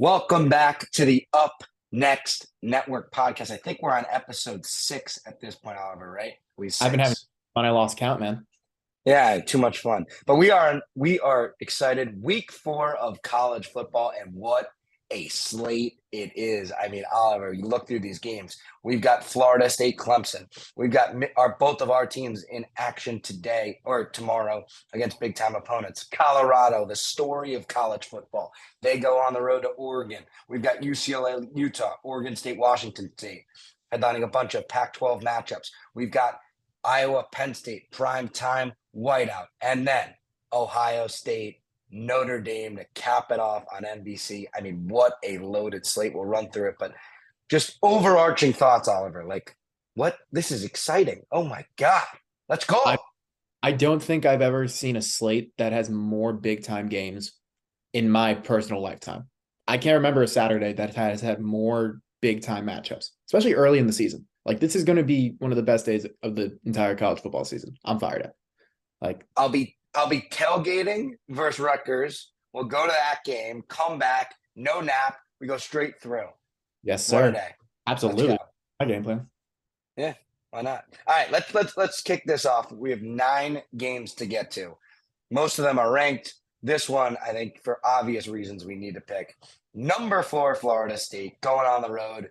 Welcome back to the Up Next Network podcast. I think we're on episode 6 at this point, Oliver, right? I've been having fun. I lost count, man. Yeah, too much fun. But we are excited. Week 4 of college football, and what a slate it is. I mean, Oliver, you look through these games. We've got Florida State, Clemson. We've got both of our teams in action today or tomorrow against big time opponents. Colorado, the story of college football. They go on the road to Oregon. We've got UCLA, Utah, Oregon State, Washington State, headlining a bunch of Pac-12 matchups. We've got Iowa, Penn State, prime time whiteout, and then Ohio State, Notre Dame to cap it off on NBC. I mean, what a loaded slate. We'll run through it, but just overarching thoughts, Oliver. Like, what? This is exciting. Oh my God. Let's go. I don't think I've ever seen a slate that has more big time games in my personal lifetime. I can't remember a Saturday that has had more big time matchups, especially early in the season. Like, this is going to be one of the best days of the entire college football season. I'm fired up. Like, I'll be tailgating versus Rutgers. We'll go to that game, come back, no nap. We go straight through. Yes, sir. What a day. Absolutely. My game plan. Yeah, why not? All right, let's kick this off. We have 9 games to get to. Most of them are ranked. This one, I think, for obvious reasons, we need to pick. Number 4, Florida State, going on the road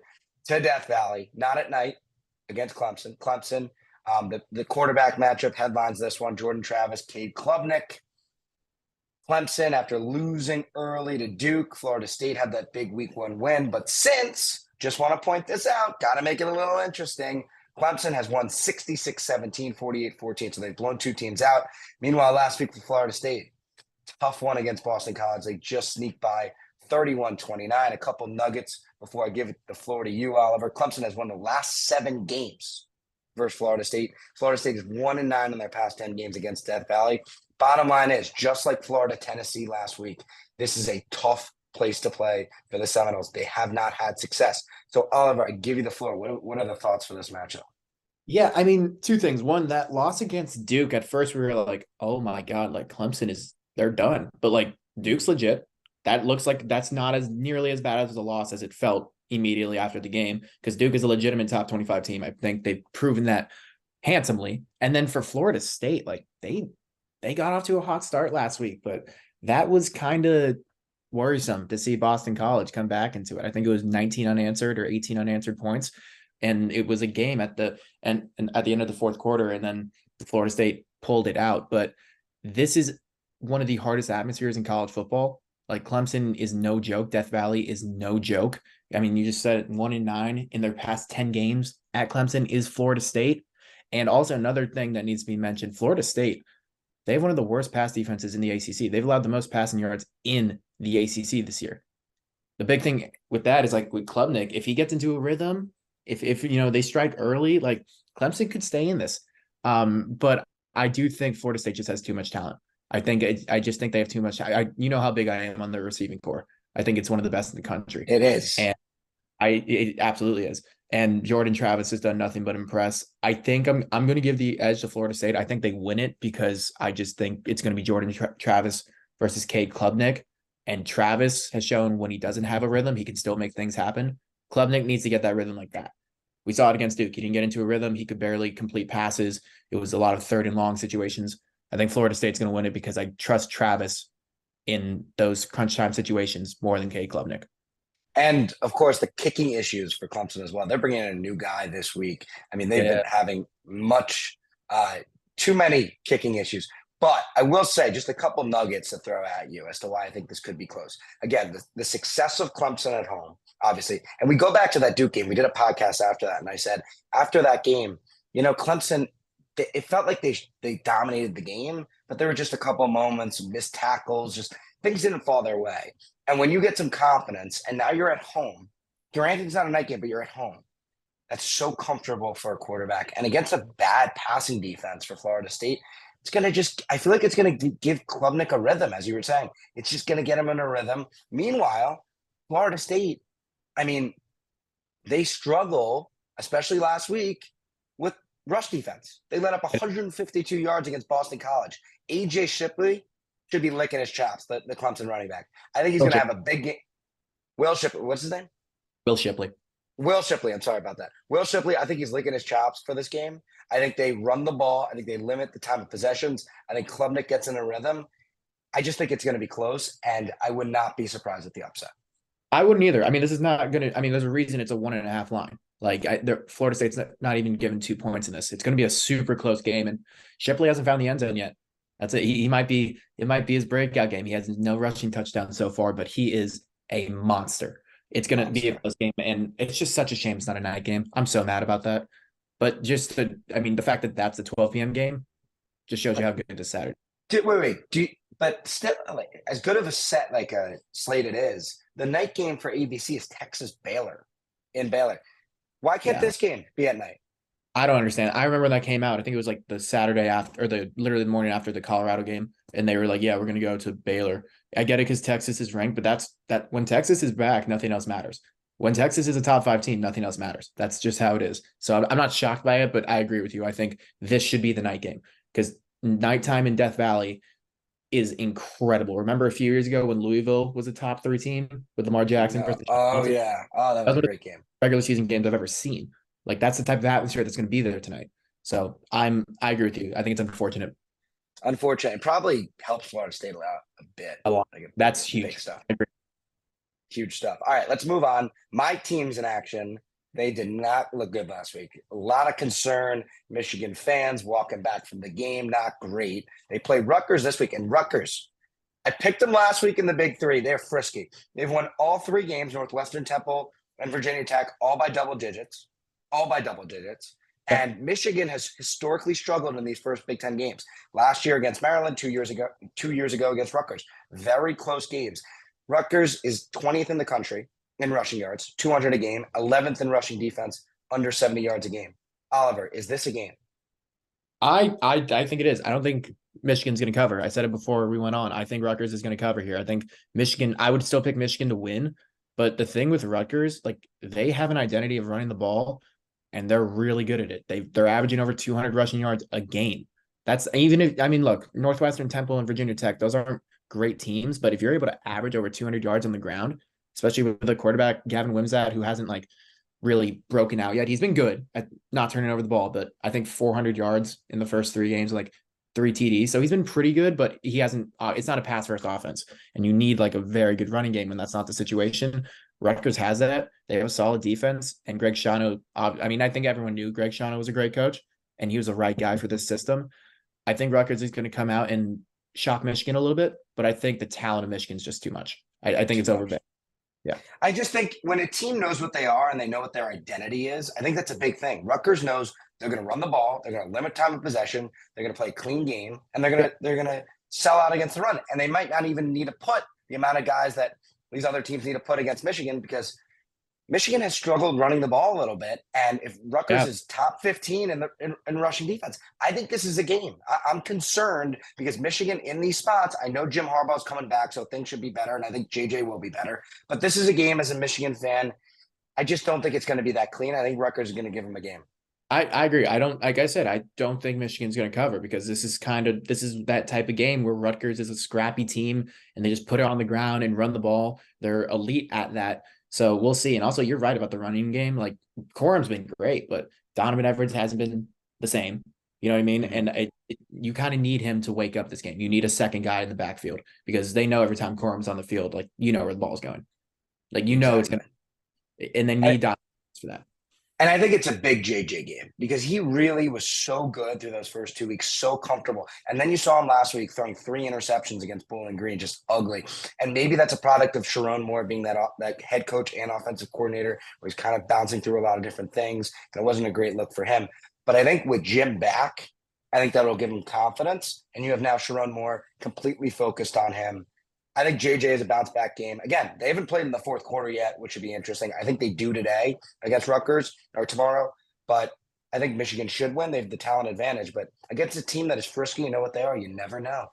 to Death Valley, not at night, against Clemson. Clemson, the quarterback matchup headlines this one: Jordan Travis, Cade Klubnik. Clemson, after losing early to Duke, Florida State had that big week 1 win. But since, just want to point this out, got to make it a little interesting, Clemson has won 66-17, 48-14, so they've blown 2 teams out. Meanwhile, last week for Florida State, tough one against Boston College. They just sneaked by 31-29. A couple nuggets before I give the floor to you, Oliver. Clemson has won the last 7 games versus Florida State. Florida State is 1-9 in their past 10 games against Death Valley. Bottom line is, just like Florida, Tennessee last week, this is a tough place to play for the Seminoles. They have not had success. So, Oliver, I give you the floor. What are the thoughts for this matchup? Yeah, I mean, 2 things. One, that loss against Duke, at first we were like, oh my God, like Clemson they're done. But like, Duke's legit. That looks like that's not as nearly as bad as a loss as it felt immediately after the game, because Duke is a legitimate top 25 team. I think they've proven that handsomely. And then for Florida State, like they got off to a hot start last week, but that was kind of worrisome to see Boston College come back into it. I think it was 19 unanswered or 18 unanswered points. And it was a game at the end of the fourth quarter, and then Florida State pulled it out. But this is one of the hardest atmospheres in college football. Like, Clemson is no joke. Death Valley is no joke. I mean, you just said it, 1-9 in their past 10 games at Clemson is Florida State. And also another thing that needs to be mentioned, Florida State, they have one of the worst pass defenses in the ACC. They've allowed the most passing yards in the ACC this year. The big thing with that is, like, with Klubnik, if he gets into a rhythm, if they strike early, like, Clemson could stay in this. But I do think Florida State just has too much talent. I just think they have too much. You know how big I am on their receiving core. I think it's one of the best in the country. It is. And it absolutely is. And Jordan Travis has done nothing but impress. I think I'm going to give the edge to Florida State. I think they win it because I just think it's going to be Jordan Travis versus Cade Klubnik. And Travis has shown when he doesn't have a rhythm, he can still make things happen. Klubnik needs to get that rhythm like that. We saw it against Duke. He didn't get into a rhythm. He could barely complete passes. It was a lot of 3rd and long situations. I think Florida State's going to win it because I trust Travis in those crunch time situations more than Cade Klubnik. And, of course, the kicking issues for Clemson as well. They're bringing in a new guy this week. I mean, they've been having too many kicking issues. But I will say just a couple nuggets to throw at you as to why I think this could be close. Again, the success of Clemson at home, obviously. And we go back to that Duke game. We did a podcast after that, and I said, after that game, Clemson – it felt like they dominated the game, but there were just a couple of moments, missed tackles, just things didn't fall their way. And when you get some confidence, and now you're at home, granted it's not a night game, but you're at home. That's so comfortable for a quarterback. And against a bad passing defense for Florida State, it's going to I feel like it's going to give Klubnik a rhythm, as you were saying. It's just going to get him in a rhythm. Meanwhile, Florida State, I mean, they struggle, especially last week, with rush defense. They let up 152 yards against Boston College. A.J. Shipley should be licking his chops, the Clemson running back. I think he's going to have a big game. Will Shipley. What's his name? Will Shipley. Will Shipley. I'm sorry about that. Will Shipley. I think he's licking his chops for this game. I think they run the ball. I think they limit the time of possessions. I think Klubnik gets in a rhythm. I just think it's going to be close, and I would not be surprised at the upset. I wouldn't either. I mean, this is not going to. I mean, there's a reason it's a 1.5 line. Like Florida State's not even given 2 points in this. It's going to be a super close game, and Shipley hasn't found the end zone yet. That's it. He might be. It might be his breakout game. He has no rushing touchdown so far, but he is a monster. It's going to be a close game, and it's just such a shame it's not a night game. I'm so mad about that. But the fact that that's a 12 p.m. game just shows you how good it is Saturday. But still, like, as good of a set like a slate it is, the night game for ABC is Texas Baylor in Baylor. Why can't this game be at night? I don't understand. I remember when that came out. I think it was like the Saturday after, or literally the morning after the Colorado game, and they were like, "Yeah, we're going to go to Baylor." I get it because Texas is ranked, but that's when Texas is back, nothing else matters. When Texas is a top 5 team, nothing else matters. That's just how it is. So I'm not shocked by it, but I agree with you. I think this should be the night game because nighttime in Death Valley is incredible. Remember a few years ago when Louisville was a top 3 team with Lamar Jackson? That was a great game. Regular season games I've ever seen. Like that's the type of atmosphere that's going to be there tonight. So I agree with you. I think it's unfortunate. It probably helps Florida State out a bit. A lot. That's huge. Big stuff. Huge stuff. All right, let's move on. My team's in action. They did not look good last week. A lot of concern. Michigan fans walking back from the game, not great. They play Rutgers this week, and Rutgers, I picked them last week in the Big Three. They're frisky. They've won all 3 games, Northwestern, Temple, and Virginia Tech, all by double digits. And Michigan has historically struggled in these first Big Ten games. Last year against Maryland, 2 years ago against Rutgers. Very close games. Rutgers is 20th in the country in rushing yards, 200 a game, 11th in rushing defense, under 70 yards a game. Oliver, is this a game? I think it is. I don't think Michigan's going to cover. I said it before we went on. I think Rutgers is going to cover here. I think Michigan, I would still pick Michigan to win. But the thing with Rutgers, like they have an identity of running the ball and they're really good at it. They're averaging over 200 rushing yards a game. That's look, Northwestern, Temple, and Virginia Tech, those aren't great teams. But if you're able to average over 200 yards on the ground, especially with the quarterback, Gavin Wimsatt, who hasn't like really broken out yet. He's been good at not turning over the ball, but I think 400 yards in the first 3 games, like 3 TDs. So he's been pretty good, but he hasn't, it's not a pass first offense. And you need like a very good running game when that's not the situation. Rutgers has that. They have a solid defense. And Greg Schiano, I think everyone knew Greg Schiano was a great coach and he was the right guy for this system. I think Rutgers is going to come out and shock Michigan a little bit, but I think the talent of Michigan is just too much. I think it's overbid. Yeah. I just think when a team knows what they are and they know what their identity is, I think that's a big thing. Rutgers knows they're going to run the ball, they're going to limit time of possession, they're going to play a clean game, and they're going to sell out against the run. And they might not even need to put the amount of guys that these other teams need to put against Michigan because Michigan has struggled running the ball a little bit. And if Rutgers is top 15 in rushing defense, I think this is a game. I'm concerned because Michigan in these spots, I know Jim Harbaugh's coming back, so things should be better. And I think JJ will be better. But this is a game as a Michigan fan. I just don't think it's going to be that clean. I think Rutgers is going to give them a game. I agree. I don't think Michigan's going to cover because this is that type of game where Rutgers is a scrappy team and they just put it on the ground and run the ball. They're elite at that. So we'll see. And also you're right about the running game. Like Corum's been great, but Donovan Edwards hasn't been the same. You know what I mean? And you kind of need him to wake up this game. You need a second guy in the backfield because they know every time Corum's on the field, like, you know where the ball's going. Like, you know, it's going to, and they need Donovan for that. And I think it's a big JJ game because he really was so good through those first 2 weeks, so comfortable. And then you saw him last week throwing 3 interceptions against Bowling Green, just ugly. And maybe that's a product of Sharon Moore being that head coach and offensive coordinator where he's kind of bouncing through a lot of different things. And it wasn't a great look for him. But I think with Jim back, I think that'll give him confidence. And you have now Sharon Moore completely focused on him. I think JJ is a bounce back game. Again, they haven't played in the fourth quarter yet, which should be interesting. I think they do today against Rutgers or tomorrow, but I think Michigan should win. They have the talent advantage, but against a team that is frisky, you know what they are. You never know.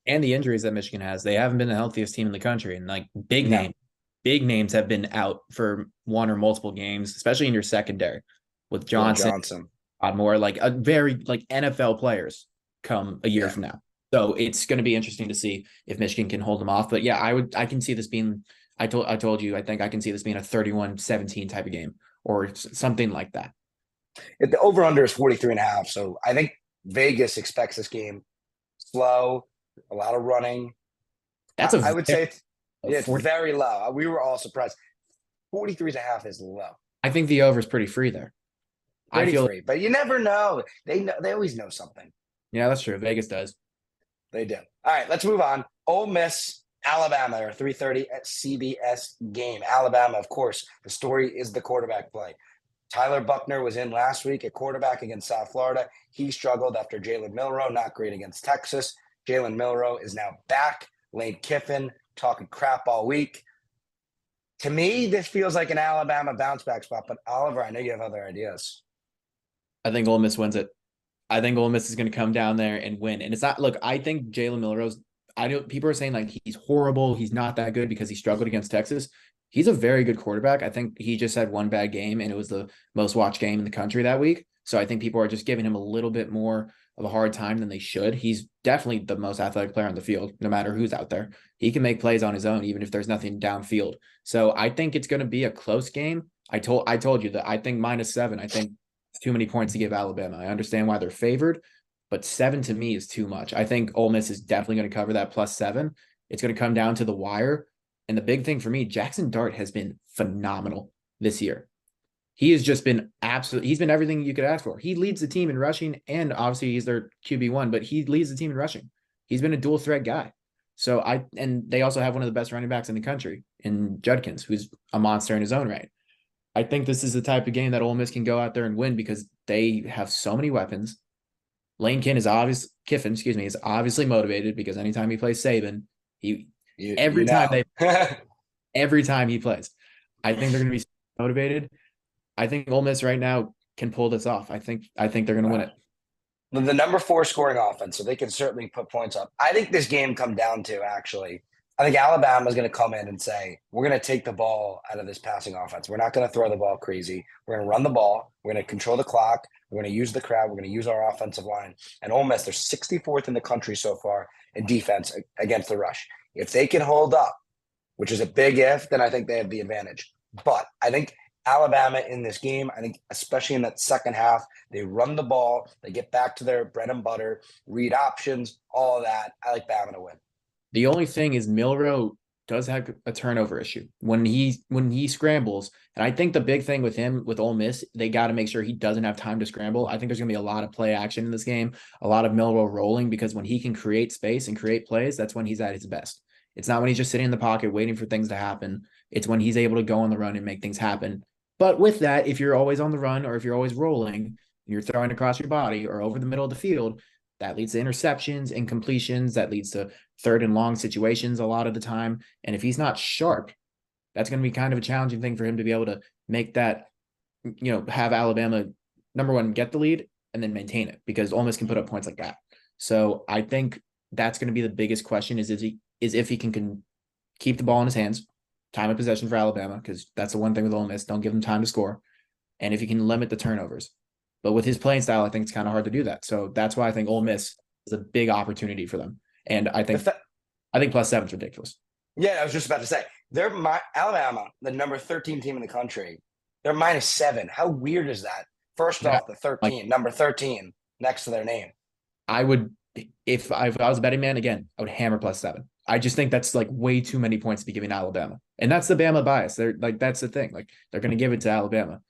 And the injuries that Michigan has, they haven't been the healthiest team in the country. And like big names have been out for one or multiple games, especially in your secondary with Johnson. More like a very like NFL players come a year from now. So it's going to be interesting to see if Michigan can hold them off. But yeah, I can see this being, I told you, I think I can see this being a 31-17 type of game or something like that. The over-under is 43.5. So I think Vegas expects this game slow, a lot of running. That's I would say it's 40. very low. We were all surprised. 43.5 is low. I think the over is pretty free there. I Pretty feel, free, but you never know. They always know something. yeah, that's true. Vegas does. They do. All right, let's move on. Ole Miss, Alabama, or 3:30 at CBS game. Alabama, of course. The story is the quarterback play. Tyler Buckner was in last week at quarterback against South Florida. He struggled after Jalen Milroe, not great against Texas. Jalen Milroe is now back. Lane Kiffin talking crap all week. To me, this feels like an Alabama bounce back spot, but Oliver, I know you have other ideas. I think Ole Miss wins it. I think Ole Miss is going to come down there and win. And it's not, look, I think Jalen Milroe's, I know people are saying like he's horrible. He's not that good because he struggled against Texas. He's a very good quarterback. I think he just had one bad game and it was the most watched game in the country that week. So I think people are just giving him a little bit more of a hard time than they should. He's definitely the most athletic player on the field, no matter who's out there. He can make plays on his own, even if there's nothing downfield. So I think it's going to be a close game. I told you that I think -7. I think it's too many points to give Alabama. I understand why they're favored, but 7 to me is too much. I think Ole Miss is definitely going to cover that +7. It's going to come down to the wire. And the big thing for me, Jackson Dart has been phenomenal this year. He has just been he's been everything you could ask for. He leads the team in rushing, and obviously he's their QB1, but he leads the team in rushing. He's been a dual threat guy. So and they also have one of the best running backs in the country in Judkins, who's a monster in his own right. I think this is the type of game that Ole Miss can go out there and win because they have so many weapons. Lane Kiffin, is obviously motivated because anytime he plays Saban, every time he plays, I think they're going to be motivated. I think Ole Miss right now can pull this off. I think they're going to win it. The number 4 scoring offense, so they can certainly put points up. I think this game come down to I think Alabama is going to come in and say, we're going to take the ball out of this passing offense. We're not going to throw the ball crazy. We're going to run the ball. We're going to control the clock. We're going to use the crowd. We're going to use our offensive line. And Ole Miss, they're 64th in the country so far in defense against the rush. If they can hold up, which is a big if, then I think they have the advantage. But I think Alabama in this game, I think especially in that second half, they run the ball, they get back to their bread and butter, read options, all of that. I like Bama to win. The only thing is Milroe does have a turnover issue when he scrambles. And I think the big thing with him, with Ole Miss, they got to make sure he doesn't have time to scramble. I think there's going to be a lot of play action in this game, a lot of Milroe rolling, because when he can create space and create plays, that's when he's at his best. It's not when he's just sitting in the pocket waiting for things to happen. It's when he's able to go on the run and make things happen. But with that, if you're always on the run or if you're always rolling and you're throwing across your body or over the middle of the field, that leads to interceptions and completions. That leads to 3rd and long situations a lot of the time. And if he's not sharp, that's going to be kind of a challenging thing for him to be able to make that, have Alabama, number one, get the lead and then maintain it, because Ole Miss can put up points like that. So I think that's going to be the biggest question is if he can keep the ball in his hands, time of possession for Alabama, because that's the one thing with Ole Miss. Don't give them time to score. And if he can limit the turnovers. But with his playing style, I think it's kind of hard to do that. So that's why I think Ole Miss is a big opportunity for them. And I think +7 is ridiculous. Yeah, I was just about to say, they're Alabama, the number 13 team in the country. They're -7. How weird is that? First off, the 13, number 13 next to their name. I would, if I was a betting man, again, I would hammer +7. I just think that's like way too many points to be giving Alabama. And that's the Bama bias. They're like, that's the thing. Like, they're going to give it to Alabama.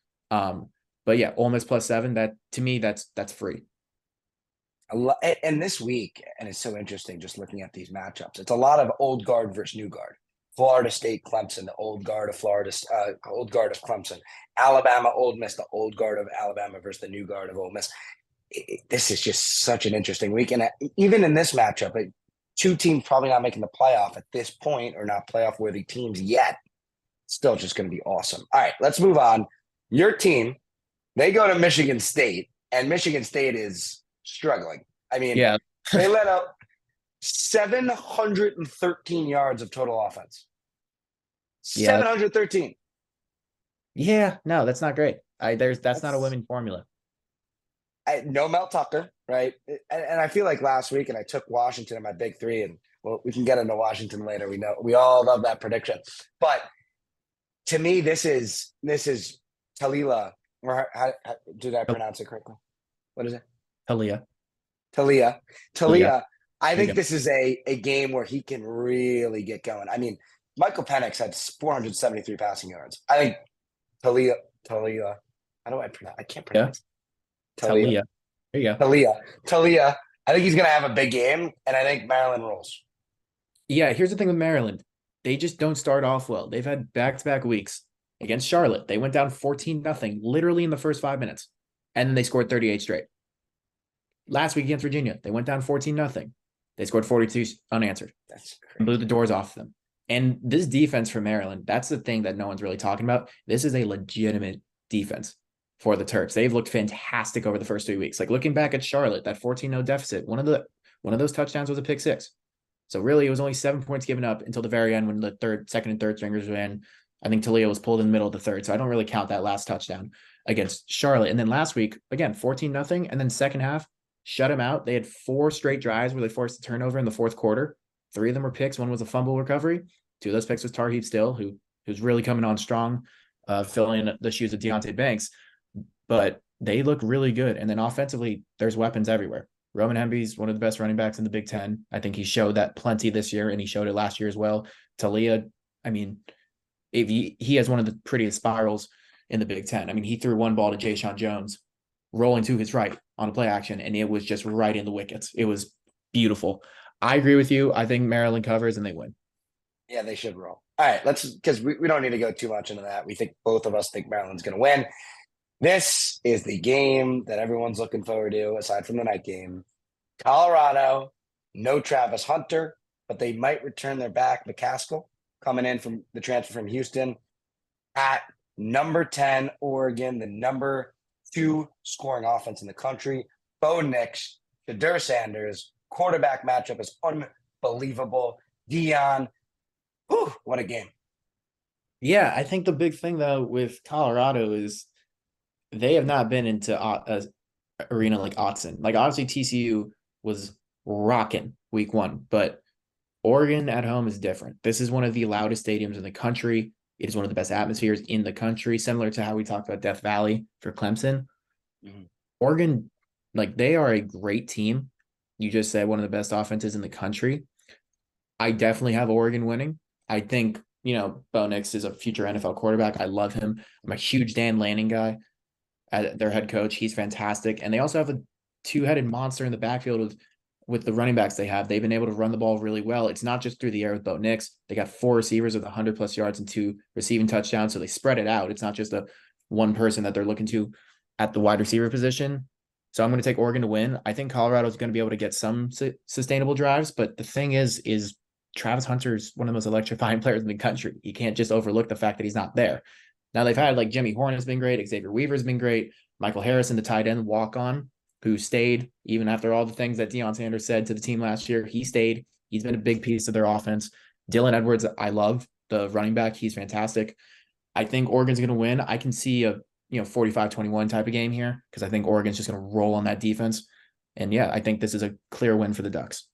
But yeah, Ole Miss +7, that to me, that's free. And this week, and it's so interesting just looking at these matchups, it's a lot of old guard versus new guard. Florida State, Clemson, the old guard of old guard of Clemson. Alabama, Ole Miss, the old guard of Alabama versus the new guard of Ole Miss. This is just such an interesting week. And even in this matchup, 2 teams probably not making the playoff at this point, or not playoff-worthy teams yet. Still just going to be awesome. All right, let's move on. Your team, they go to Michigan State, and Michigan State is struggling. I mean, yeah. They let up 713 yards of total offense. 713. Yeah, no, that's not great. That's not a winning formula. No Mel Tucker, right? And I feel like last week, and I took Washington in my big 3, and well, we can get into Washington later. We know we all love that prediction. But to me, this is Talila. Or how did I pronounce it correctly? What is it? Talia. Talia. Talia. Talia. I There you think go. this is a game where he can really get going. I mean, Michael Penix had 473 passing yards. I think Talia. How do I pronounce? I can't Yeah. pronounce. Talia. Talia. There you go. Talia. I think he's going to have a big game, and I think Maryland rolls. Yeah, here's the thing with Maryland. They just don't start off well. They've had back-to-back weeks against Charlotte. They went down 14-0 literally in the first 5 minutes. And then they scored 38 straight. Last week against Virginia, they went down 14-0. They scored 42 unanswered. That's crazy. Blew the doors off them. And this defense for Maryland, that's the thing that no one's really talking about. This is a legitimate defense for the Terps. They've looked fantastic over the first 3 weeks. Like looking back at Charlotte, that 14-0 deficit, one of those touchdowns was a pick six. So really, it was only 7 points given up until the very end when the second and third stringers ran. I think Talia was pulled in the middle of the third, so I don't really count that last touchdown against Charlotte. And then last week, again, 14-0, and then second half, shut them out. They had 4 straight drives where they forced a turnover in the fourth quarter. 3 of them were picks. One was a fumble recovery. 2 of those picks was Tarheeb Still, who's really coming on strong, filling the shoes of Deontay Banks. But they look really good. And then offensively, there's weapons everywhere. Roman Hemby's one of the best running backs in the Big Ten. I think he showed that plenty this year, and he showed it last year as well. Talia, I mean, if he has one of the prettiest spirals in the Big Ten. I mean, he threw one ball to Jayshon Jones rolling to his right on a play action, and it was just right in the wickets. It was beautiful. I agree with you. I think Maryland covers and they win. Yeah, they should roll. All right, because we don't need to go too much into that. We think both of us think Maryland's going to win. This is the game that everyone's looking forward to, aside from the night game. Colorado, no Travis Hunter, but they might return their back, McCaskill, coming in from the transfer from Houston. At number 10, Oregon, the number 2 scoring offense in the country. Bo Nix, Shadur Sanders, quarterback matchup is unbelievable. Dion, whew, what a game. Yeah, I think the big thing, though, with Colorado is they have not been into a arena like Autzen. Like, obviously, TCU was rocking week 1, but Oregon at home is different. This is one of the loudest stadiums in the country. It is one of the best atmospheres in the country, similar to how we talked about Death Valley for Clemson. Mm-hmm. Oregon, like, they are a great team. You just said one of the best offenses in the country. I definitely have Oregon winning. I think, Bo Nix is a future NFL quarterback. I love him. I'm a huge Dan Lanning guy. Their head coach, he's fantastic. And they also have a 2-headed monster in the backfield with the running backs they have. They've been able to run the ball really well. It's not just through the air with Bo Nix. They got 4 receivers with 100+ yards and 2 receiving touchdowns. So they spread it out. It's not just a one person that they're looking to at the wide receiver position. So I'm going to take Oregon to win. I think Colorado is going to be able to get some sustainable drives. But the thing is Travis Hunter is one of the most electrifying players in the country. You can't just overlook the fact that he's not there. Now they've had like Jimmy Horn has been great. Xavier Weaver has been great. Michael Harrison, the tight end walk-on, who stayed even after all the things that Deion Sanders said to the team last year. He stayed. He's been a big piece of their offense. Dylan Edwards, I love the running back. He's fantastic. I think Oregon's going to win. I can see a 45-21 type of game here because I think Oregon's just going to roll on that defense. And yeah, I think this is a clear win for the Ducks.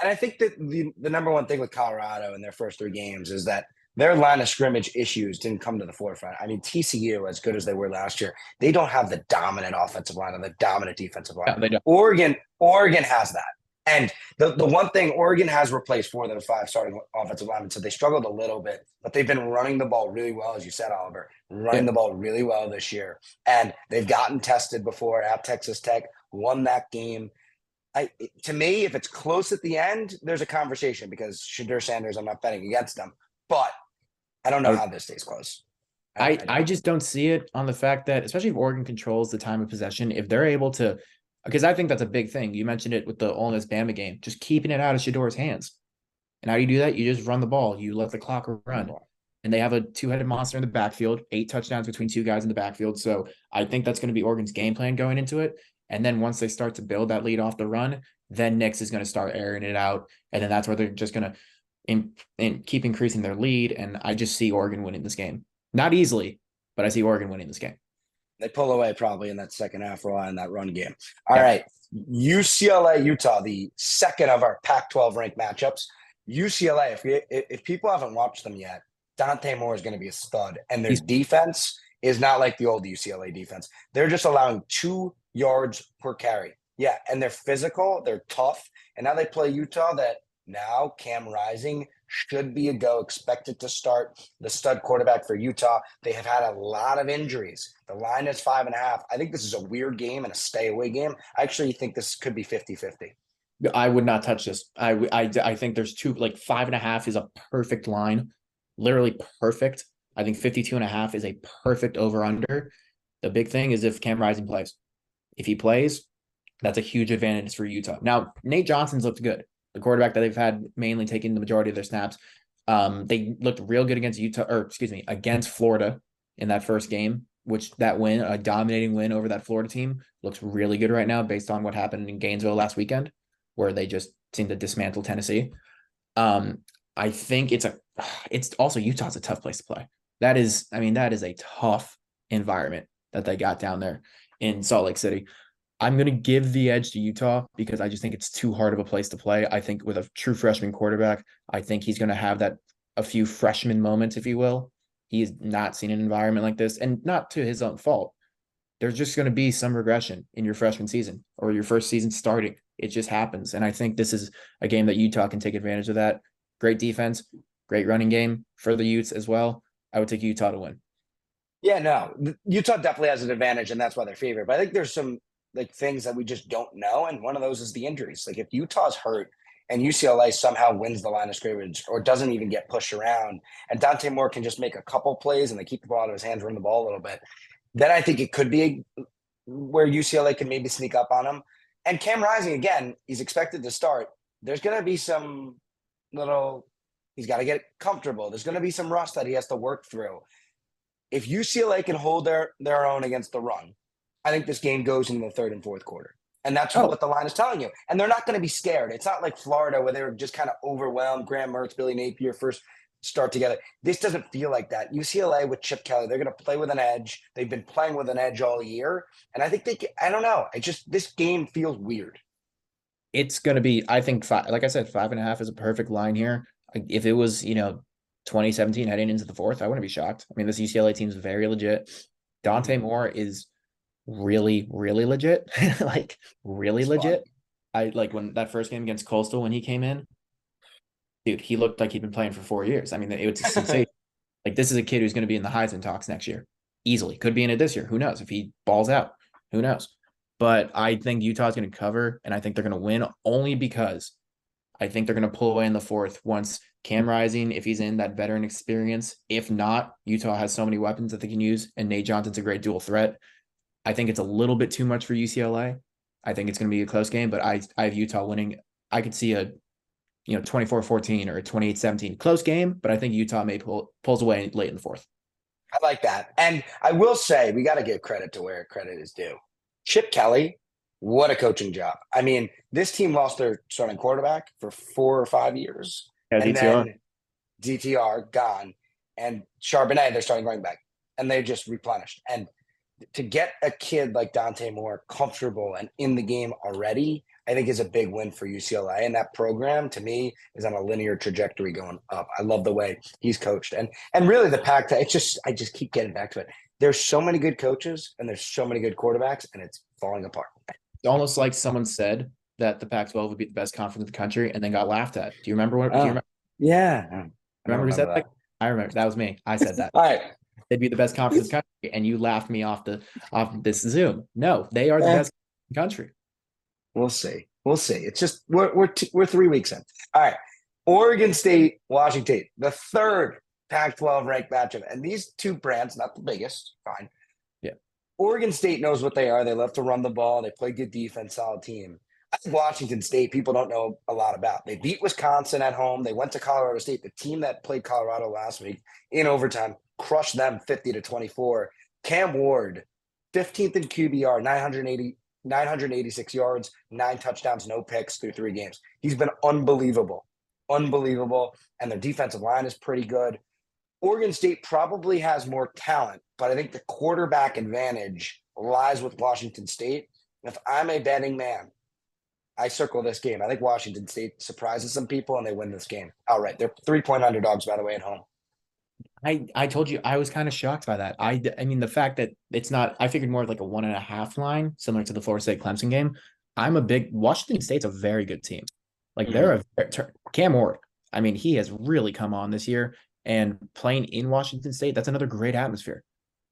And I think that the number one thing with Colorado in their first 3 games is that their line of scrimmage issues didn't come to the forefront. I mean, TCU, as good as they were last year, they don't have the dominant offensive line and the dominant defensive line. No, they don't. Oregon has that. And the one thing, Oregon has replaced 4 of their 5 starting offensive linemen, so they struggled a little bit, but they've been running the ball really well, as you said, Oliver, the ball really well this year. And they've gotten tested before at Texas Tech, won that game. To me, if it's close at the end, there's a conversation because Shadur Sanders, I'm not betting against them, but I don't know how this stays close. I just don't see it on the fact that, especially if Oregon controls the time of possession, if they're able to, because I think that's a big thing. You mentioned it with the Ole Miss Bama game, just keeping it out of Shador's hands. And how do you do that? You just run the ball. You let the clock run. And they have a 2-headed monster in the backfield, 8 touchdowns between 2 guys in the backfield. So I think that's going to be Oregon's game plan going into it. And then once they start to build that lead off the run, then Nix is going to start airing it out. And then that's where they're just going to keep increasing their lead. And I just see Oregon winning this game. Not easily, but I see Oregon winning this game. They pull away probably in that second half, rely on that run game. All right. UCLA, Utah, the second of our Pac-12 ranked matchups. UCLA, if people haven't watched them yet, Dante Moore is going to be a stud, and their He's defense is not like the old UCLA defense. They're just allowing 2 yards per carry. Yeah, and they're physical, they're tough, and now they play Utah. That now Cam Rising should be a go, expected to start, the stud quarterback for Utah. They have had a lot of injuries. The line is 5.5. I think this is a weird game and a stay away game. I actually think this could be 50-50. I would not touch this. I think there's two, like 5.5 is a perfect line, literally perfect. I think 52.5 is a perfect over under. The big thing is if Cam Rising plays. If he plays, that's a huge advantage for Utah. Now, Nate Johnson's looked good. The quarterback that they've had mainly taking the majority of their snaps. They looked real good against against Florida in that first game, which that win, a dominating win over that Florida team, looks really good right now based on what happened in Gainesville last weekend, where they just seemed to dismantle Tennessee. I think it's also Utah's a tough place to play. That is a tough environment that they got down there in Salt Lake City. I'm going to give the edge to Utah because I just think it's too hard of a place to play. I think with a true freshman quarterback, I think he's going to have a few freshman moments, if you will. He's not seen an environment like this, and not to his own fault. There's just going to be some regression in your freshman season or your first season starting. It just happens. And I think this is a game that Utah can take advantage of that. Great defense, great running game for the Utes as well. I would take Utah to win. Yeah, no, Utah definitely has an advantage, and that's why they're favored. But I think there's some things that we just don't know, and one of those is the injuries. Like if Utah's hurt and UCLA somehow wins the line of scrimmage or doesn't even get pushed around, and Dante Moore can just make a couple plays and they keep the ball out of his hands, run the ball a little bit, then I think it could be where UCLA can maybe sneak up on him. And Cam Rising, again, he's expected to start. There's going to be some he's got to get comfortable. There's going to be some rust that he has to work through. If UCLA can hold their own against the run, I think this game goes into the third and fourth quarter. And that's what the line is telling you. And they're not going to be scared. It's not like Florida where they were just kind of overwhelmed. Graham Mertz, Billy Napier first start together. This doesn't feel like that. UCLA with Chip Kelly, they're going to play with an edge. They've been playing with an edge all year. And I think I don't know. This game feels weird. It's going to be, I think, like I said, 5.5 is a perfect line here. If it was, 2017 heading into the fourth, I wouldn't be shocked. I mean, this UCLA team is very legit. Dante Moore is really, really legit. Like really legit. I like when that first game against Coastal when he came in, dude, he looked like he'd been playing for 4 years. I mean, it was a sensation. Like this is a kid who's going to be in the Heisman talks next year. Easily. Could be in it this year. Who knows? If he balls out, who knows? But I think Utah's going to cover, and I think they're going to win only because I think they're going to pull away in the fourth once Cam Rising, if he's in that veteran experience. If not, Utah has so many weapons that they can use, and Nate Johnson's a great dual threat. I think it's a little bit too much for UCLA. I think it's going to be a close game, but I have Utah winning. I could see a 24-14 or a 28-17 close game, but I think Utah may pulls away late in the fourth. I like that. And I will say we got to give credit to where credit is due. Chip Kelly, what a coaching job. I mean, this team lost their starting quarterback for 4 or 5 years. Yeah, and DTR. then DTR gone. And Charbonnet, they're starting running back. And they just replenished. And to get a kid like Dante Moore comfortable and in the game already, I think is a big win for UCLA. And that program, to me, is on a linear trajectory going up. I love the way he's coached. And really the Pac, I just keep getting back to it. There's so many good coaches and there's so many good quarterbacks, and it's falling apart. It's almost like someone said that the Pac-12 would be the best conference in the country and then got laughed at. Do you remember what? Yeah. Remember who said that? I remember. That was me. I said that. All right. They'd be the best conference in the country, and you laughed me off this Zoom. No, they are the best in the country. We'll see. It's just we're 3 weeks in. All right. Oregon State, Washington, the third Pac-12 ranked matchup. And these two brands, not the biggest, fine. Yeah. Oregon State knows what they are. They love to run the ball. They play good defense, solid team. I think Washington State, people don't know a lot about. They beat Wisconsin at home. They went to Colorado State, the team that played Colorado last week in overtime, crushed them 50-24. Cam Ward, 15th in QBR, 986 yards, 9 touchdowns, no picks through 3 games. He's been unbelievable. And their defensive line is pretty good. Oregon State probably has more talent, but I think the quarterback advantage lies with Washington State. If I'm a betting man, I circle this game. I think Washington State surprises some people and they win this game outright. They're 3-point underdogs, by the way, at home. I told you I was kind of shocked by that. I mean the fact that it's not. I figured more of like a 1.5 line, similar to the Florida State Clemson game. I'm a big Washington State's a very good team. Like they're a Cam Ward. I mean he has really come on this year, and playing in Washington State, that's another great atmosphere.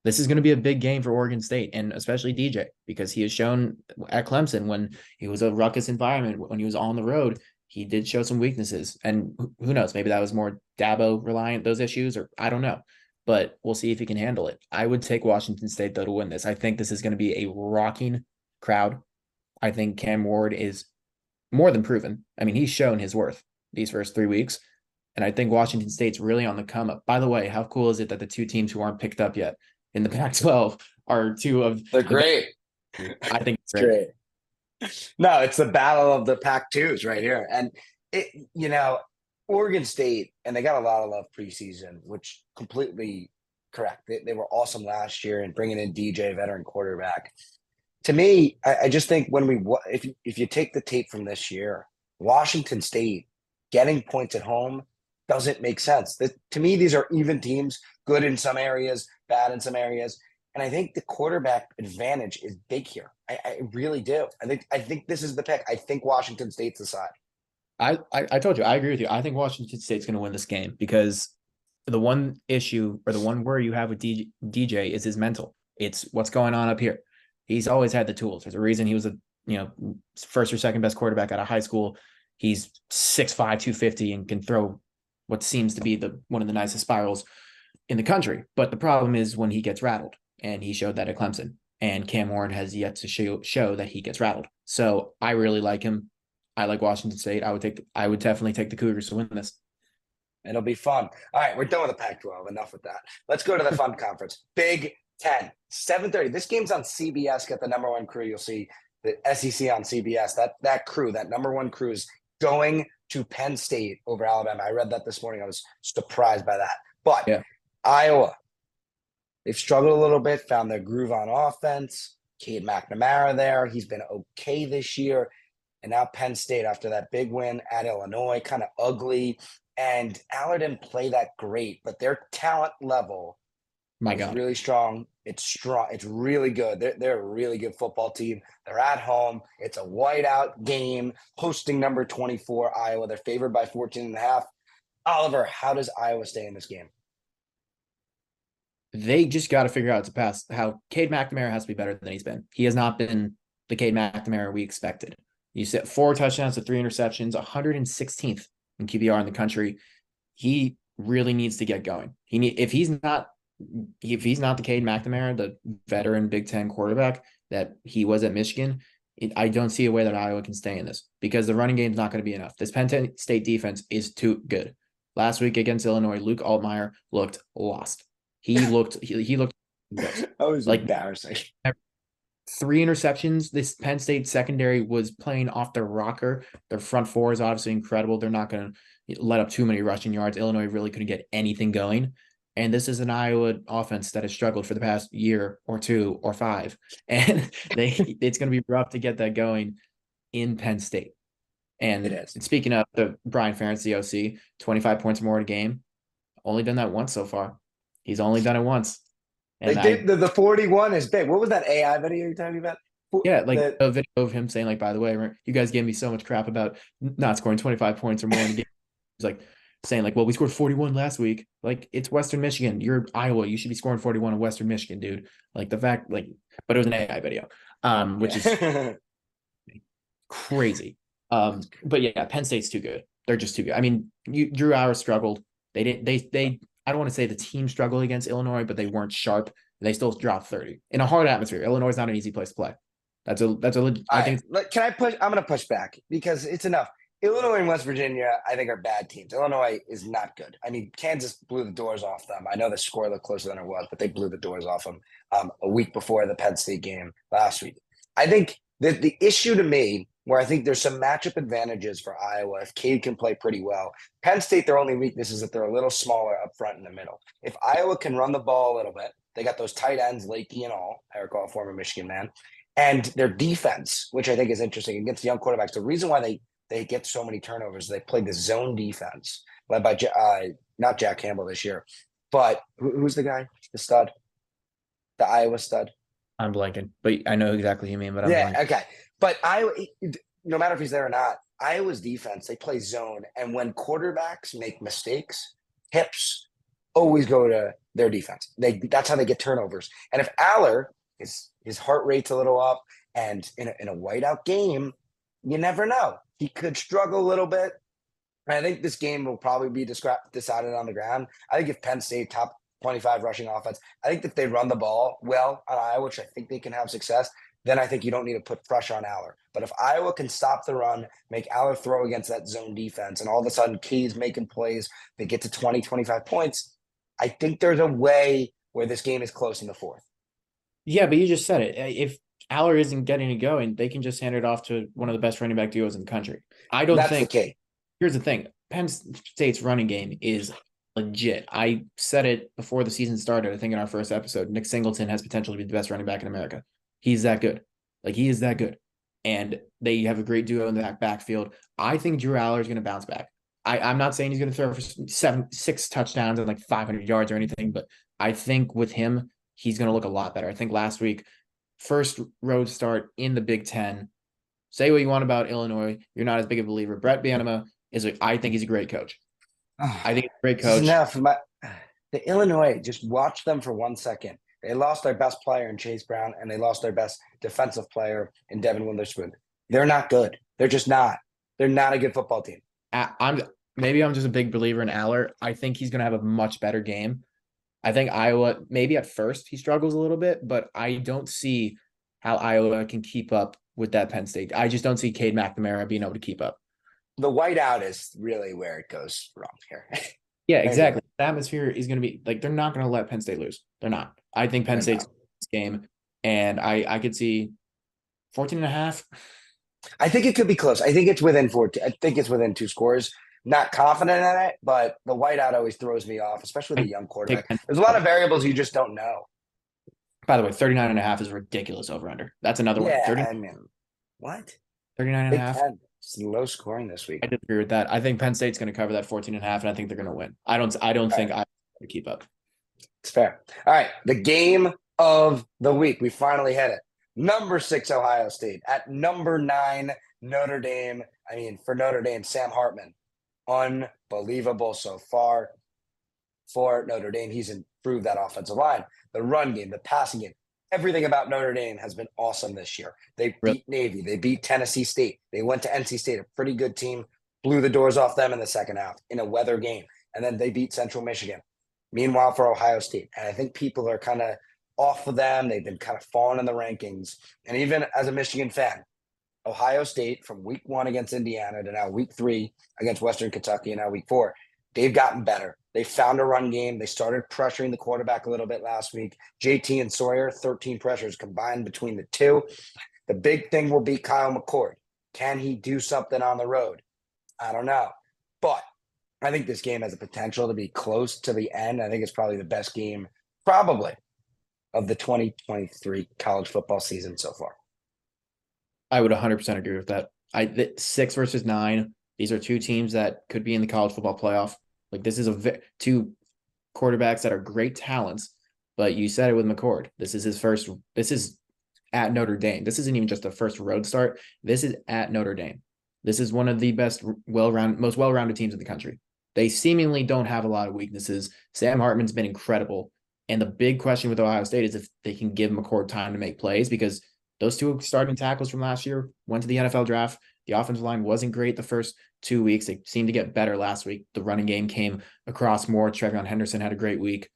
This is going to be a big game for Oregon State and especially DJ because he has shown at Clemson when he was a ruckus environment, when he was on the road, he did show some weaknesses. And who knows, maybe that was more Dabo reliant, those issues, or I don't know. But we'll see if he can handle it. I would take Washington State, though, to win this. I think this is going to be a rocking crowd. I think Cam Ward is more than proven. I mean, he's shown his worth these first 3 weeks. And I think Washington State's really on the come up. By the way, how cool is it that the two teams who aren't picked up yet in the Pac-12 are two of They're great. I think it's great. No, it's the battle of the Pac-2s right here. And, Oregon State, and they got a lot of love preseason, which completely correct. They were awesome last year and bringing in DJ, veteran quarterback. To me, I just think if you take the tape from this year, Washington State getting points at home doesn't make sense. To me, these are even teams, good in some areas, bad in some areas. And I think the quarterback advantage is big here. I really do. I think this is the pick. I think Washington State's the side. I told you, I agree with you. I think Washington State's going to win this game because the one issue or the one worry you have with DJ is his mental. It's what's going on up here. He's always had the tools. There's a reason he was a first or second best quarterback out of high school. He's 6'5", 250 and can throw what seems to be one of the nicest spirals in the country. But the problem is when he gets rattled, and he showed that at Clemson. And Cam Warren has yet to show that he gets rattled. So I really like him. I like Washington State. I would definitely take the Cougars to win this. It'll be fun. All right, we're done with the Pac-12. Enough with that. Let's go to the fun conference. Big Ten, 7:30. This game's on CBS. Get the number one crew. You'll see the SEC on CBS. That crew, that number one crew, is going to Penn State over Alabama. I read that this morning. I was surprised by that. But yeah. Iowa, they've struggled a little bit, found their groove on offense. Cade McNamara there. He's been okay this year. And now Penn State, after that big win at Illinois, kind of ugly. And Aller didn't play that great, but their talent level is really strong. It's strong. It's really good. They're a really good football team. They're at home. It's a whiteout game, hosting number 24, Iowa. They're favored by 14.5. Oliver, how does Iowa stay in this game? They just got to figure out how Cade McNamara has to be better than he's been. He has not been the Cade McNamara we expected. You said 4 touchdowns to 3 interceptions, 116th in QBR in the country. He really needs to get going. If he's not the Cade McNamara, the veteran Big Ten quarterback that he was at Michigan, I don't see a way that Iowa can stay in this because the running game is not going to be enough. This Penn State defense is too good. Last week against Illinois, Luke Altmaier looked lost. He looked that was like embarrassing. 3 interceptions. This Penn State secondary was playing off their rocker. Their front four is obviously incredible. They're not going to let up too many rushing yards. Illinois really couldn't get anything going. And this is an Iowa offense that has struggled for the past year or 2 or 5. And it's going to be rough to get that going in Penn State. And speaking of the Brian Ferentz, the OC, 25 points more a game. Only done that once so far. He's only done it once. And the 41 is big. What was that AI video you're talking about? Yeah, like a video of him saying, like, by the way, you guys gave me so much crap about not scoring 25 points or more in the game. He's like saying, like, well, we scored 41 last week. Like, it's Western Michigan. You're Iowa. You should be scoring 41 in Western Michigan, dude. Like, the fact, like, but it was an AI video, which is crazy. But yeah, Penn State's too good. They're just too good. I mean, Drew Auer struggled. I don't want to say the team struggled against Illinois, but they weren't sharp. They still dropped 30 in a hard atmosphere. Illinois is not an easy place to play. I think. Can I push? I'm going to push back because it's enough. Illinois and West Virginia, I think, are bad teams. Illinois is not good. I mean, Kansas blew the doors off them. I know the score looked closer than it was, but they blew the doors off them a week before the Penn State game last week. I think that the issue to me, where I think there's some matchup advantages for Iowa if Cade can play pretty well. Penn State, their only weakness is that they're a little smaller up front in the middle. If Iowa can run the ball a little bit, they got those tight ends, Lakey and all, Eric All, former Michigan man, And their defense, which I think is interesting against young quarterbacks, the reason why they get so many turnovers, they play the zone defense led by not Jack Campbell this year, but who's the guy, the stud, the Iowa stud? I'm blanking, but I know exactly who you mean, but I'm Yeah, blanking. okay. But Iowa, no matter if he's there or not, Iowa's defense, they play zone. And when quarterbacks make mistakes, hips always go to their defense. That's how they get turnovers. And if Aller, his heart rate's a little up, and in a whiteout game, you never know. He could struggle a little bit. And I think this game will probably be decided on the ground. I think if Penn State top 25 rushing offense, I think if they run the ball well on Iowa, which I think they can have success, then I think you don't need to put pressure on Aller. But if Iowa can stop the run, make Aller throw against that zone defense, and all of a sudden Key's making plays, they get to 20, 25 points, I think there's a way where this game is close in the fourth. Yeah, but you just said it. If Aller isn't getting it going, they can just hand it off to one of the best running back duos in the country. I don't That's think. the key. Here's the thing. Penn State's running game is legit. I said it before the season started, I think in our first episode. Nick Singleton has potential to be the best running back in America. He's that good. Like, he is that good. And they have a great duo in the backfield. I think Drew Aller is going to bounce back. I'm not saying he's going to throw for 6 touchdowns and like 500 yards or anything, but I think with him, he's going to look a lot better. I think last week, first road start in the Big Ten. Say what you want about Illinois. You're not as big a believer. Brett Bielema I think he's a great coach. I think he's a great coach. Enough. The Illinois, just watch them for 1 second. They lost their best player in Chase Brown, and they lost their best defensive player in Devin Witherspoon. They're not good. They're just not. They're not a good football team. I'm just a big believer in Aller. I think he's going to have a much better game. I think Iowa, maybe at first he struggles a little bit, but I don't see how Iowa can keep up with that Penn State. I just don't see Cade McNamara being able to keep up. The whiteout is really where it goes wrong here. Yeah, exactly. The atmosphere is going to be like, they're not going to let Penn State lose. They're not. I think Penn State's game, and I could see 14.5. I think it could be close. I think it's within 14. I think it's within 2 scores. Not confident in it, but the whiteout always throws me off, especially with a young quarterback. There's a lot of variables you just don't know. By the way, 39.5 is ridiculous over under. That's another one. 30, I mean, what? 39.5. It's low scoring this week. I disagree with that. I think Penn State's going to cover that 14.5, and I think they're going to win. I don't think I'm going to keep up. It's fair. All right. The game of the week. We finally hit it. Number 6, Ohio State at number 9, Notre Dame. I mean, for Notre Dame, Sam Hartman. Unbelievable so far for Notre Dame. He's improved that offensive line, the run game, the passing game. Everything about Notre Dame has been awesome this year. They beat Navy. They beat Tennessee State. They went to NC State, a pretty good team, blew the doors off them in the second half in a weather game. And then they beat Central Michigan. Meanwhile, for Ohio State, and I think people are kind of off of them. They've been kind of falling in the rankings. And even as a Michigan fan, Ohio State from week 1 against Indiana to now week 3 against Western Kentucky and now week 4, they've gotten better. They found a run game. They started pressuring the quarterback a little bit last week. JT and Sawyer, 13 pressures combined between the two. The big thing will be Kyle McCord. Can he do something on the road? I don't know. But I think this game has the potential to be close to the end. I think it's probably the best game, probably, of the 2023 college football season so far. I would 100% agree with that. 6 versus 9. These are 2 teams that could be in the college football playoff. Like, this is 2 quarterbacks that are great talents, but you said it with McCord. This is at Notre Dame. This isn't even just the first road start. This is at Notre Dame. This is one of the best, most well-rounded teams in the country. They seemingly don't have a lot of weaknesses. Sam Hartman's been incredible. And the big question with Ohio State is if they can give McCord time to make plays, because those 2 starting tackles from last year went to the NFL draft. The offensive line wasn't great the first 2 weeks. They seemed to get better last week. The running game came across more. Trevion Henderson had a great week.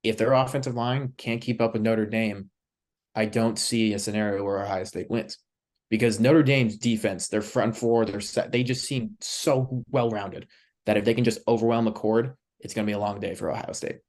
If their offensive line can't keep up with Notre Dame, I don't see a scenario where Ohio State wins, because Notre Dame's defense, their front 4, they just seem so well-rounded that if they can just overwhelm McCord, it's going to be a long day for Ohio State.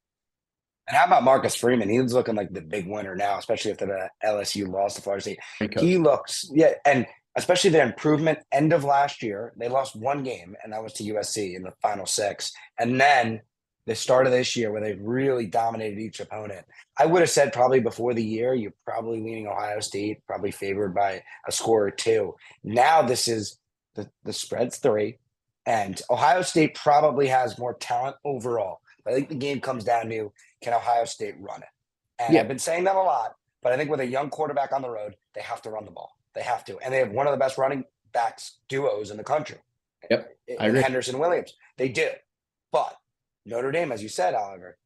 And how about Marcus Freeman? He's looking like the big winner now, especially after the LSU loss to Florida State. He looks, and especially their improvement end of last year. They lost 1 game, and that was to USC in the final 6. And then the start of this year where they really dominated each opponent. I would have said probably before the year, you're probably leaning Ohio State, probably favored by a score or two. Now this is the spread's 3, and Ohio State probably has more talent overall. I think the game comes down to, can Ohio State run it? And I've Yeah, been saying that a lot, but I think with a young quarterback on the road, they have to run the ball. They have to. And they have one of the best running backs duos in the country yep, I in agree. Henderson Williams. They do. But Notre Dame, as you said, Oliver,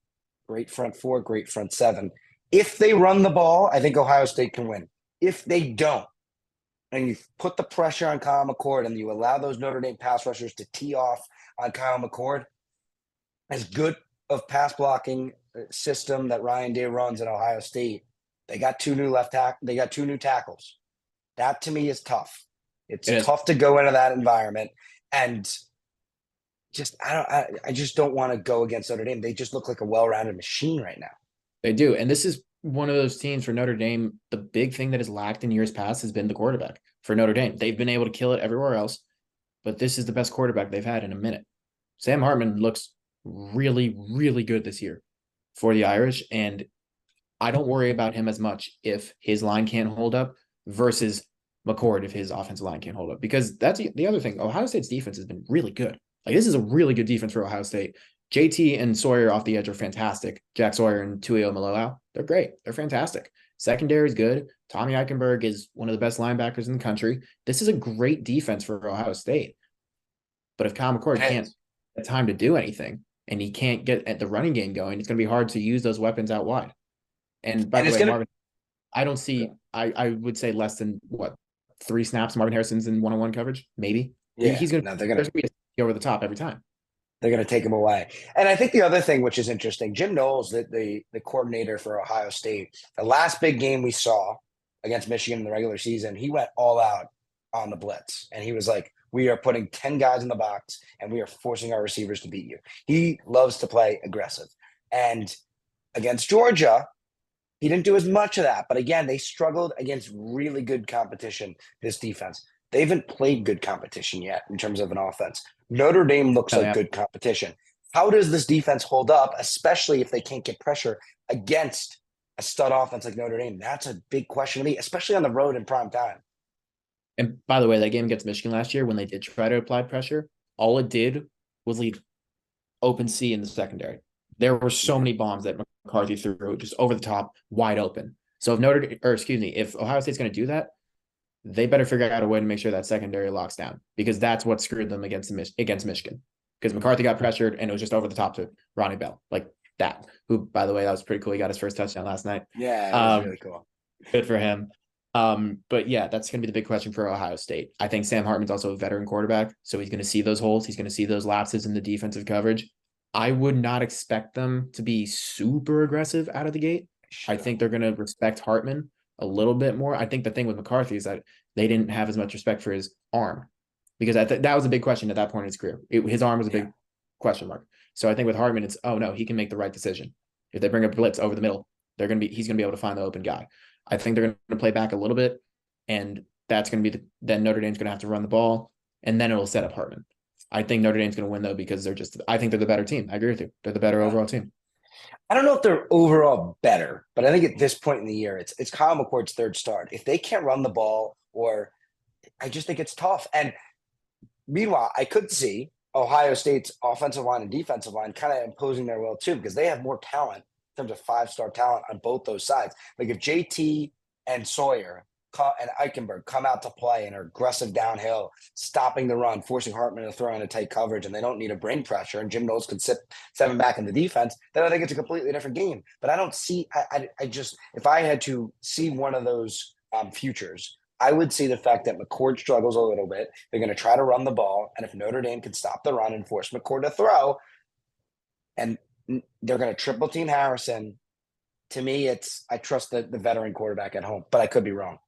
great front 4, great front 7. If they run the ball, I think Ohio State can win. If they don't, and you put the pressure on Kyle McCord and you allow those Notre Dame pass rushers to tee off on Kyle McCord, as good of pass blocking system that Ryan Day runs at Ohio State, they got 2 new they got 2 new tackles. That to me is tough. It's It is. tough to go into that environment, and I just don't want to go against Notre Dame. They just look like a well-rounded machine right now. They do. And this is one of those teams for Notre Dame. The big thing that has lacked in years past has been the quarterback for Notre Dame. They've been able to kill it everywhere else, but this is the best quarterback they've had in a minute. Sam Hartman looks really, really good this year for the Irish. And I don't worry about him as much if his line can't hold up versus McCord if his offensive line can't hold up. Because that's the other thing. Ohio State's defense has been really good. Like, this is a really good defense for Ohio State. JT and Sawyer off the edge are fantastic. Jack Sawyer and Tuio Maloau, they're great. They're fantastic. Secondary is good. Tommy Eichenberg is one of the best linebackers in the country. This is a great defense for Ohio State. But if Kyle McCord can't get time to do anything and he can't get at the running game going, it's going to be hard to use those weapons out wide. And by the way, Marvin, I don't see, I would say less than 3 snaps Marvin Harrison's in one-on-one coverage, maybe. Yeah, He's going to, they're going to be over the top every time. They're going to take him away. And I think the other thing, which is interesting, Jim Knowles, the coordinator for Ohio State, the last big game we saw against Michigan in the regular season, he went all out on the blitz. And he was like, we are putting 10 guys in the box and we are forcing our receivers to beat you. He loves to play aggressive. And against Georgia, he didn't do as much of that. But again, they struggled against really good competition, this defense. They haven't played good competition yet in terms of an offense. Notre Dame looks like good competition. How does this defense hold up, especially if they can't get pressure against a stud offense like Notre Dame? That's a big question to me, especially on the road in prime time. And by the way, that game against Michigan last year, when they did try to apply pressure, all it did was leave open C in the secondary. There were so many bombs that McCarthy threw just over the top, wide open. So if Ohio State's going to do that, they better figure out a way to make sure that secondary locks down, because that's what screwed them against Michigan. Because McCarthy got pressured and it was just over the top to Ronnie Bell, like that. Who, by the way, that was pretty cool. He got his first touchdown last night. Yeah, that was really cool. Good for him. But yeah, that's going to be the big question for Ohio State. I think Sam Hartman's also a veteran quarterback, so he's going to see those holes. He's going to see those lapses in the defensive coverage. I would not expect them to be super aggressive out of the gate. Sure. I think they're going to respect Hartman a little bit more. I think the thing with McCarthy is that they didn't have as much respect for his arm, because that was a big question at that point in his career. His arm was a big question mark. So I think with Hartman, it's, oh no, he can make the right decision. If they bring a blitz over the middle, he's going to be able to find the open guy. I think they're going to play back a little bit, and that's going to be then Notre Dame's going to have to run the ball, and then it'll set up Hartman. I think Notre Dame's going to win though, because I think they're the better team. I agree with you. They're the better overall team. I don't know if they're overall better, but I think at this point in the year, it's Kyle McCord's third start. If they can't run the ball, I just think it's tough. And meanwhile, I could see Ohio State's offensive line and defensive line kind of imposing their will too, because they have more talent in terms of 5-star talent on both those sides. Like if JT and Sawyer and Eichenberg come out to play and are aggressive downhill, stopping the run, forcing Hartman to throw in a tight coverage, and they don't need a brain pressure, and Jim Knowles can sit 7 back in the defense, then I think it's a completely different game. But I don't see – I just – if I had to see one of those futures, I would see the fact that McCord struggles a little bit. They're going to try to run the ball, and if Notre Dame can stop the run and force McCord to throw, and they're going to triple team Harrison, to me, I trust the veteran quarterback at home, but I could be wrong.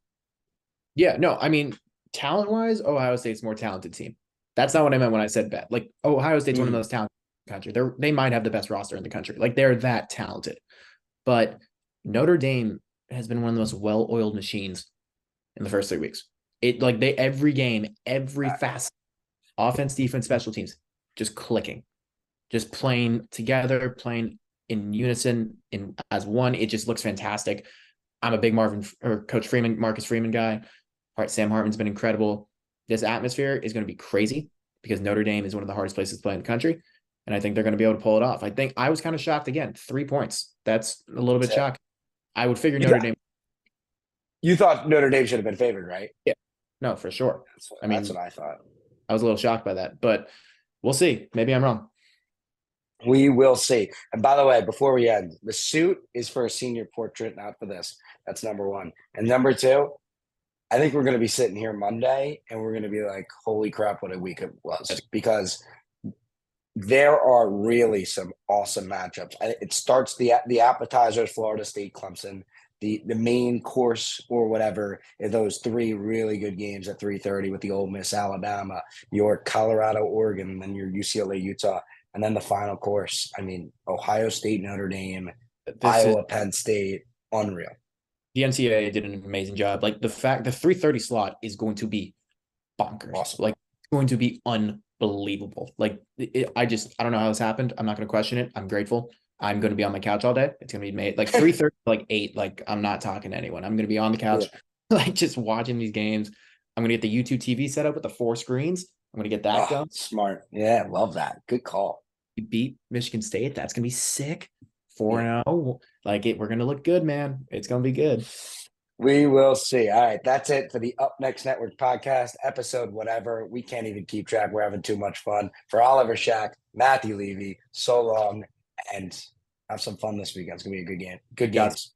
Yeah, no, I mean, talent-wise, Ohio State's more talented team. That's not what I meant when I said bet. Like, Ohio State's one of the most talented in the country. They might have the best roster in the country. Like, they're that talented. But Notre Dame has been one of the most well-oiled machines in the first 3 weeks. Every game, every fast offense, defense, special teams, just clicking. just playing together, playing in unison, in as one. It just looks fantastic. I'm a big Marcus Freeman guy. All right, Sam Hartman's been incredible. This atmosphere is going to be crazy because Notre Dame is one of the hardest places to play in the country. And I think they're going to be able to pull it off. I think I was kind of shocked again. 3 points. That's a little bit That's it. shocking. I would figure You Notre got- Dame. You thought Notre Dame should have been favored, right? Yeah. No, for sure. I That's mean, what I thought. I was a little shocked by that, but we'll see. Maybe I'm wrong. We will see. And by the way, before we end, the suit is for a senior portrait, not for this. That's number one. And number two, I think we're going to be sitting here Monday and we're going to be like, holy crap, what a week it was. Because there are really some awesome matchups. It starts the appetizers, Florida State, Clemson. The main course or whatever is those 3 really good games at 3:30 with the Ole Miss, Alabama, your Colorado, Oregon, and then your UCLA, Utah. And then the final course, I mean, Ohio State, Notre Dame, Iowa, Penn State, unreal. The NCAA did an amazing job. Like the 3:30 slot is going to be bonkers. Awesome. Like it's going to be unbelievable. Like I don't know how this happened. I'm not going to question it. I'm grateful. I'm going to be on my couch all day. It's going to be made like 3:30, like 8. Like I'm not talking to anyone. I'm going to be on the couch, like just watching these games. I'm going to get the YouTube TV set up with the 4 screens. I'm going to get that going. Smart. Yeah, love that. Good call. You beat Michigan State. That's going to be sick. 4-0. Like we're going to look good, man. It's going to be good. We will see. All right. That's it for the Up Next Network podcast, episode whatever. We can't even keep track. We're having too much fun. For Oliver Schaack, Matthew Levy, so long, and have some fun this weekend. It's going to be a good game. Good games.